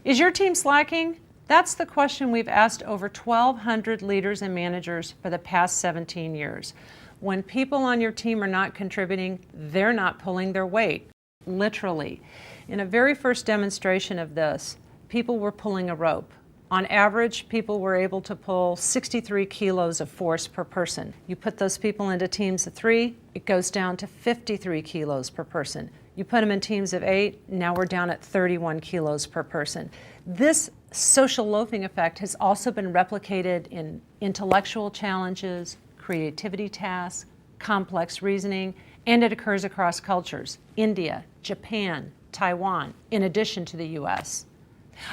Is your team slacking? That's the question we've asked over 1,200 leaders and managers for the past 17 years. When people on your team are not contributing, they're not pulling their weight, literally. In a very first demonstration of this, people were pulling a rope. On average, people were able to pull 63 kilos of force per person. You put those people into teams of 3, it goes down to 53 kilos per person. You put them in teams of 8, now we're down at 31 kilos per person. This social loafing effect has also been replicated in intellectual challenges, creativity tasks, complex reasoning, and it occurs across cultures: India, Japan, Taiwan, in addition to the US.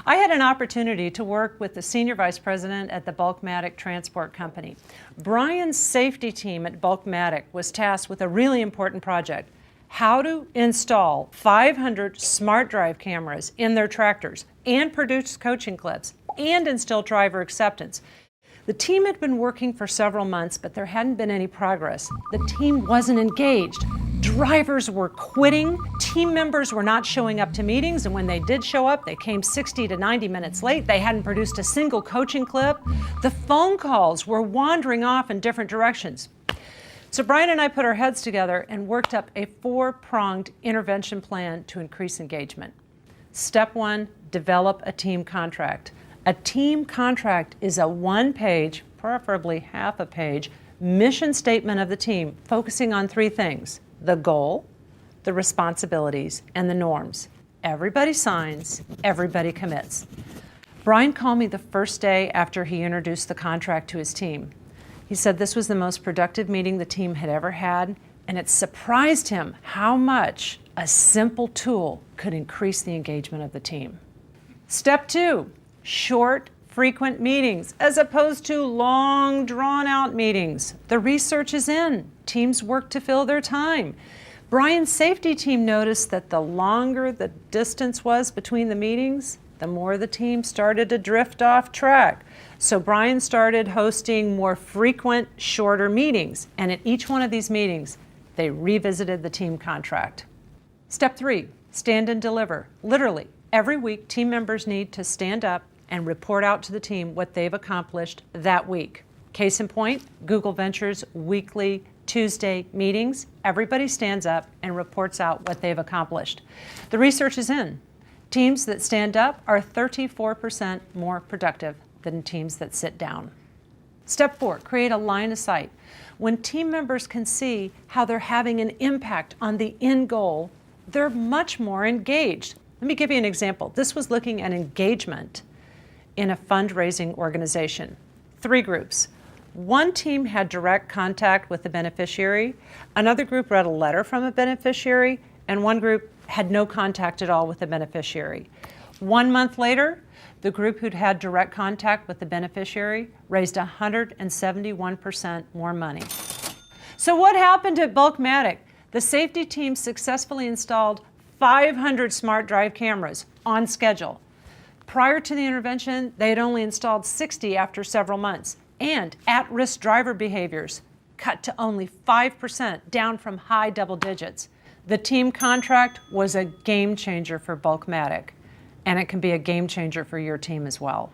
I had an opportunity to work with the Senior Vice President at the Bulkmatic Transport Company. Brian's safety team at Bulkmatic was tasked with a really important project: how to install 500 smart drive cameras in their tractors and produce coaching clips and instill driver acceptance. The team had been working for several months, but there hadn't been any progress. The team wasn't engaged. Drivers were quitting. Team members were not showing up to meetings, and when they did show up, they came 60 to 90 minutes late. They hadn't produced a single coaching clip. The phone calls were wandering off in different directions. So Brian and I put our heads together and worked up a 4-pronged intervention plan to increase engagement. Step 1, develop a team contract. A team contract is a one-page, preferably half a page, mission statement of the team focusing on 3 things: the goal, the responsibilities, and the norms. Everybody signs, everybody commits. Brian called me the first day after he introduced the contract to his team. He said this was the most productive meeting the team had ever had, and it surprised him how much a simple tool could increase the engagement of the team. Step 2, short, frequent meetings as opposed to long, drawn-out meetings. The research is in. Teams work to fill their time. Brian's safety team noticed that the longer the distance was between the meetings, the more the team started to drift off track. So Brian started hosting more frequent, shorter meetings, and at each one of these meetings, they revisited the team contract. Step 3, stand and deliver. Literally, every week, team members need to stand up and report out to the team what they've accomplished that week. Case in point, Google Ventures weekly Tuesday meetings. Everybody stands up and reports out what they've accomplished. The research is in. Teams that stand up are 34% more productive than teams that sit down. Step 4, create a line of sight. When team members can see how they're having an impact on the end goal, they're much more engaged. Let me give you an example. This was looking at engagement in a fundraising organization. 3 groups. One team had direct contact with the beneficiary, another group read a letter from a beneficiary, and one group had no contact at all with the beneficiary. 1 month later, the group who'd had direct contact with the beneficiary raised 171% more money. So what happened at Bulkmatic? The safety team successfully installed 500 smart drive cameras on schedule. Prior to the intervention, they had only installed 60 after several months, and at-risk driver behaviors cut to only 5%, down from high double digits. The team contract was a game changer for Bulkmatic, and it can be a game changer for your team as well.